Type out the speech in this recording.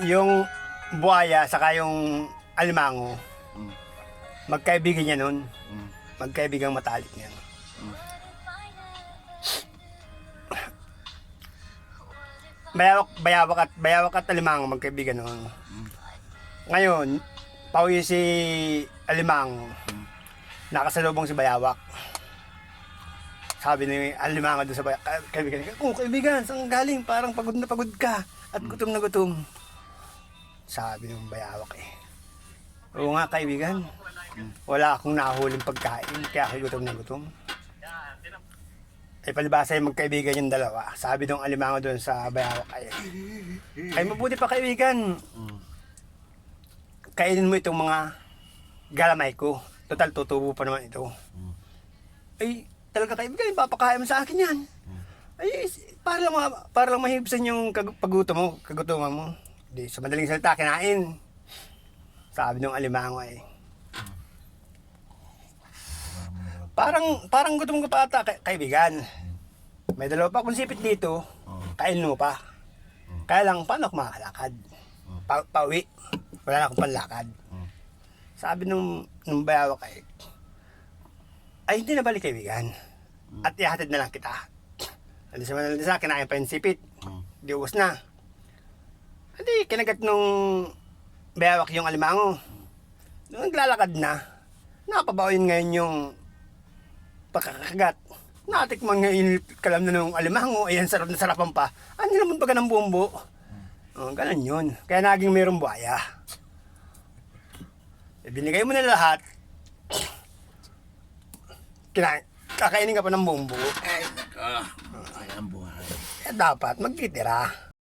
yung buhaya saka yung alimango, Mm. magkaibigan niya nun. Mm. Magkaibigang matalik niya. Mm. Bayawak at alimango magkaibigan nun. Ngayon, pauwi si alimango. Nakasalubong si bayawak. Sabi ni alimango doon sa kaibigan, "Oh, kaibigan, saan galing? Parang pagod na pagod ka at gutom na gutom." Sabi ng bayawak "Oo nga kaibigan, wala akong nahuling pagkain, kaya ako gutom na gutom." Palibasa yung magkaibigan yung dalawa. Sabi ng alimango doon sa bayawak ay mabuti pa kaibigan. Kainin mo itong mga galamay ko. Total, tutubo pa naman ito. Ay, talaga kaibigan, papakain mo sa akin yan. Ay, para lang mahibsan yung kagutuman mo. Di, sa madaling salita, kinain. Sabi ng alimango parang gutom ka pa ata, kaibigan. May dalawa pa akong sipit dito, kain mo pa. Kaya lang, paano ako makakalakad? Pauwi. Wala na akong panlakad. Sabi nung bayawak ay hindi na balik kaibigan. At ihatid na lang kita. Hindi sa Manalisa, kinain pa yung sipit. Di ubos na. Hindi, kinagat nung bayawak yung alimango. Nung naglalakad na, napabaoyin ngayon yung pagkakagat. Natikman ngayon yung kalam na nung alimango. Ayan, sarap na sarapan pa. Ano naman baga ng bumbo? Ganun yun. Kaya naging mayroong buhaya. Binigay mo na lahat. Kakainin ka pa ng bumbo. Ay, nako. Ay, ang buhay. Kaya dapat magtitira.